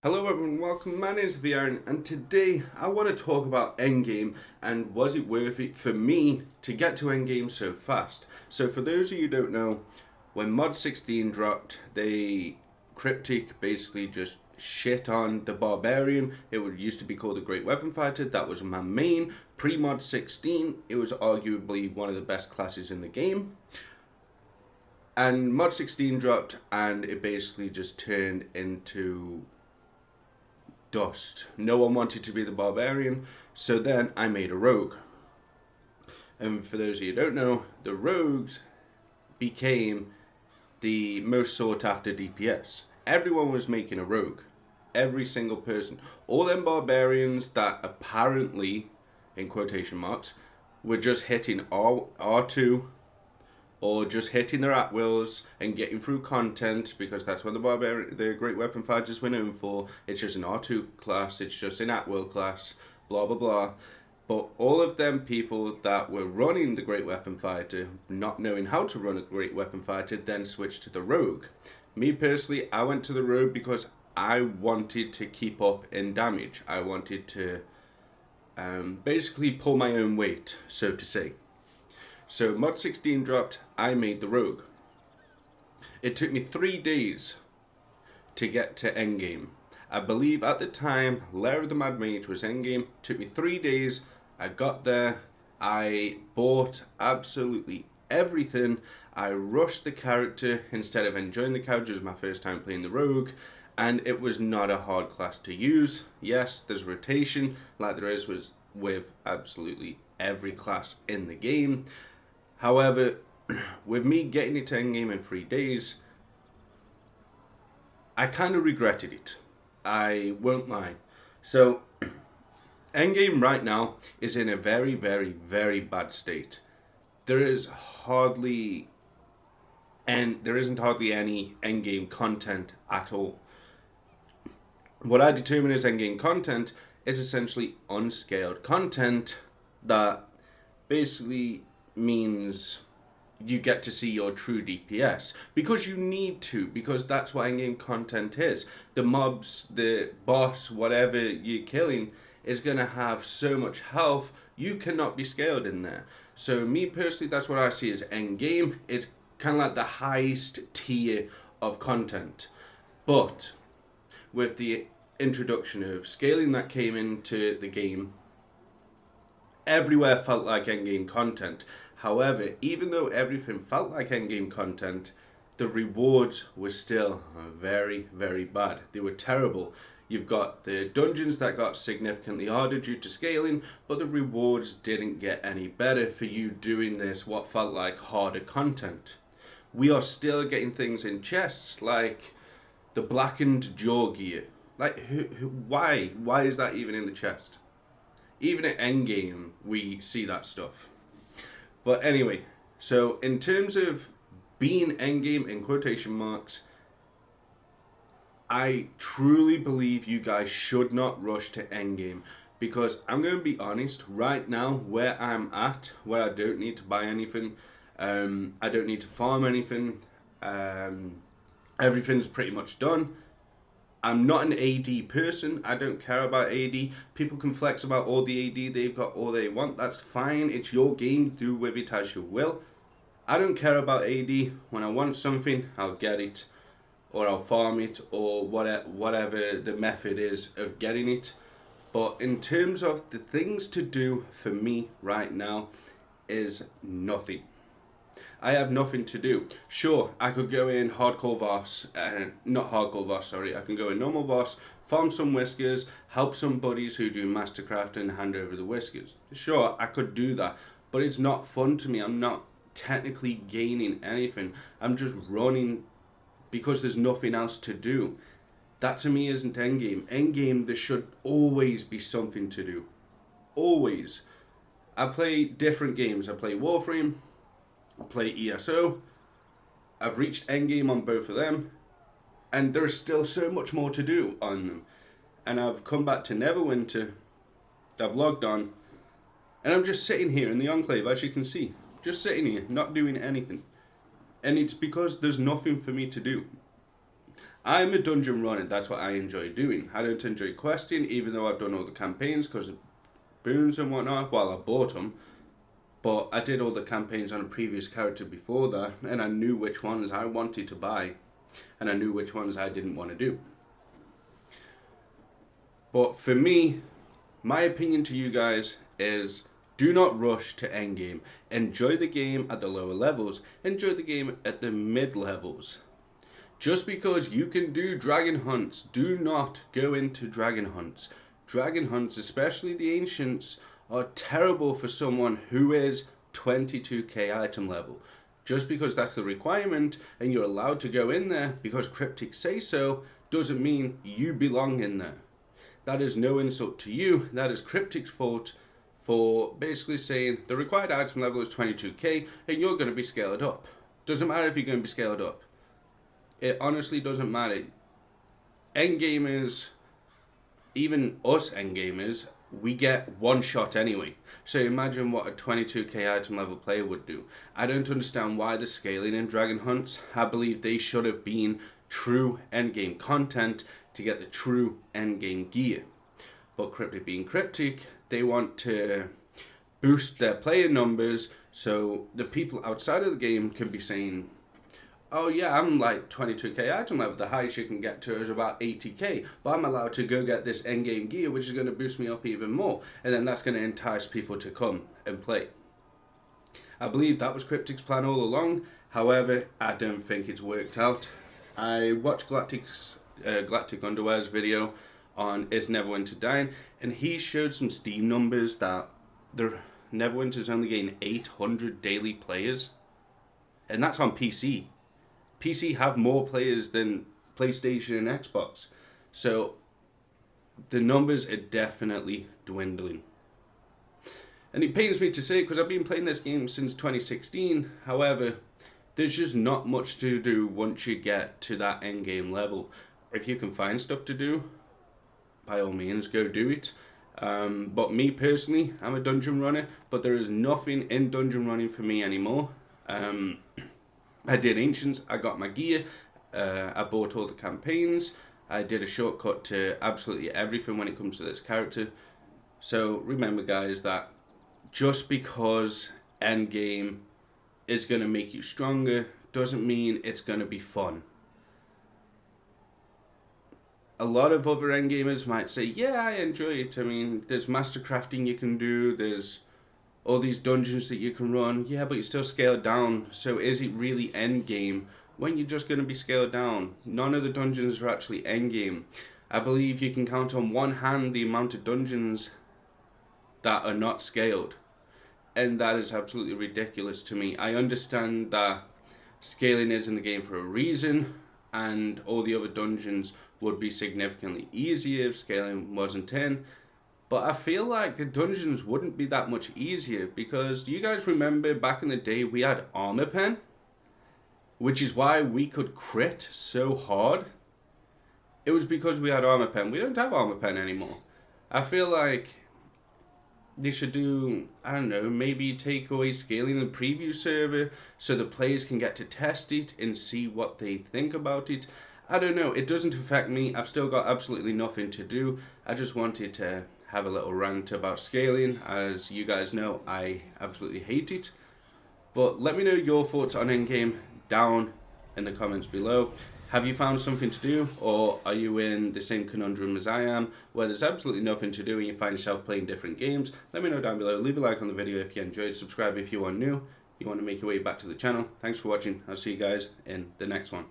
Hello everyone, welcome. My name is vAaron, and today I want to talk about Endgame and was it worth it for me to get to Endgame so fast. So for those of you who don't know, when Mod 16 dropped, they Cryptic basically just shit on the Barbarian. It used to be called the Great Weapon Fighter. That was my main. Pre-Mod 16, it was arguably one of the best classes in the game. And Mod 16 dropped and it basically just turned into dust. No one wanted to be the barbarian, so then I made a rogue. And for those of you who don't know, the rogues became the most sought after DPS. Everyone was making a rogue. Every single person. All them barbarians that apparently, in quotation marks, were just hitting R2 or just hitting their at wills and getting through content, because that's what the Great Weapon Fighters were known for. It's just an R2 class, it's just an at will class, blah blah blah. But all of them people that were running the Great Weapon Fighter, not knowing how to run a Great Weapon Fighter, then switched to the Rogue. Me personally, I went to the Rogue because I wanted to keep up in damage. I wanted to basically pull my own weight, so to say. So Mod 16 dropped, I made the Rogue. It took me 3 days to get to Endgame. I believe at the time, Lair of the Mad Mage was Endgame. It took me 3 days, I got there, I bought absolutely everything. I rushed the character instead of enjoying the character. It was my first time playing the Rogue, and it was not a hard class to use. Yes, there's rotation, like there is with absolutely every class in the game. However, with me getting it to Endgame in 3 days, I kind of regretted it. I won't lie. So, Endgame right now is in a very, very, very bad state. There is hardly, and there isn't hardly any Endgame content at all. What I determine as Endgame content is essentially unscaled content that basically means you get to see your true DPS because you need to, because that's what in-game content is. The mobs, the boss, whatever you're killing is going to have so much health, you cannot be scaled in there. So me personally, that's what I see as end game. It's kind of like the highest tier of content. But with the introduction of scaling that came into the game, everywhere felt like endgame content. However, even though everything felt like endgame content, the rewards were still very, very bad. They were terrible. You've got the dungeons that got significantly harder due to scaling, but the rewards didn't get any better for you doing this, what felt like harder content. We are still getting things in chests like the blackened jaw gear. Like, why? Why is that even in the chest? Even at Endgame, we see that stuff. But anyway, so in terms of being Endgame in quotation marks, I truly believe you guys should not rush to Endgame, because I'm going to be honest, right now, where I'm at, where I don't need to buy anything, I don't need to farm anything, everything's pretty much done. I'm not an AD person. I don't care about AD. People can flex about all the AD they've got all they want. That's fine. It's your game. Do with it as you will. I don't care about AD. When I want something, I'll get it, or I'll farm it, or whatever the method is of getting it. But in terms of the things to do for me right now is nothing. I have nothing to do. Sure, I could go in hardcore Voss, not hardcore Voss, sorry. I can go in normal Voss, farm some whiskers, help some buddies who do mastercraft and hand over the whiskers. Sure, I could do that, but it's not fun to me. I'm not technically gaining anything. I'm just running because there's nothing else to do. That to me isn't endgame. Endgame, there should always be something to do. Always. I play different games. I play Warframe, I play ESO. I've reached endgame on both of them, and there's still so much more to do on them. And I've come back to Neverwinter, I've logged on, and I'm just sitting here in the Enclave, as you can see. Just sitting here, not doing anything. And it's because there's nothing for me to do. I'm a dungeon runner. That's what I enjoy doing. I don't enjoy questing, even though I've done all the campaigns because of boons and whatnot. Well, I bought them. But I did all the campaigns on a previous character before that, and I knew which ones I wanted to buy, and I knew which ones I didn't want to do. But for me, my opinion to you guys is do not rush to endgame. Enjoy the game at the lower levels. Enjoy the game at the mid levels. Just because you can do dragon hunts, do not go into dragon hunts. Dragon hunts, especially the ancients, are terrible for someone who is 22k item level. Just because that's the requirement and you're allowed to go in there because cryptics say so, doesn't mean you belong in there. That is no insult to you, that is cryptics' fault for basically saying the required item level is 22k and you're going to be scaled up. Doesn't matter if you're going to be scaled up. It honestly doesn't matter. Endgamers, even us endgamers, we get one shot anyway. So imagine what a 22k item level player would do. I don't understand why the scaling in Dragon Hunts. I believe they should have been true endgame content to get the true endgame gear. But Cryptic being Cryptic, they want to boost their player numbers so the people outside of the game can be saying, oh yeah, I'm like 22k item level, the highest you can get to is about 80k, but I'm allowed to go get this endgame gear which is going to boost me up even more, and then that's going to entice people to come and play. I believe that was Cryptic's plan all along, however, I don't think it's worked out. I watched Galactic Underwear's video on Is Neverwinter Dying, and he showed some Steam numbers that the Neverwinter's only getting 800 daily players, and that's on PC. PC have more players than PlayStation and Xbox. So the numbers are definitely dwindling. And it pains me to say because I've been playing this game since 2016. However, there's just not much to do once you get to that end game level. If you can find stuff to do, by all means, go do it. But me personally, I'm a dungeon runner, but there is nothing in dungeon running for me anymore. I did Ancients, I got my gear, I bought all the campaigns, I did a shortcut to absolutely everything when it comes to this character. So remember guys that just because endgame is going to make you stronger doesn't mean it's going to be fun. A lot of other endgamers might say, yeah, I enjoy it. I mean, there's master crafting you can do, there's all these dungeons that you can run, yeah, but you're still scaled down. So is it really endgame when you're just going to be scaled down? None of the dungeons are actually endgame. I believe you can count on one hand the amount of dungeons that are not scaled, and that is absolutely ridiculous to me. I understand that scaling is in the game for a reason, and all the other dungeons would be significantly easier if scaling wasn't in. But I feel like the dungeons wouldn't be that much easier because do you guys remember back in the day we had armor pen? Which is why we could crit so hard. It was because we had armor pen. We don't have armor pen anymore. I feel like they should do, I don't know, maybe take away scaling the preview server so the players can get to test it and see what they think about it. I don't know, it doesn't affect me. I've still got absolutely nothing to do. I just wanted to have a little rant about scaling. As you guys know, I absolutely hate it. But let me know your thoughts on Endgame down in the comments below. Have you found something to do, or are you in the same conundrum as I am, where there's absolutely nothing to do and you find yourself playing different games? Let me know down below. Leave a like on the video if you enjoyed. Subscribe if you are new. You want to make your way back to the channel. Thanks for watching. I'll see you guys in the next one.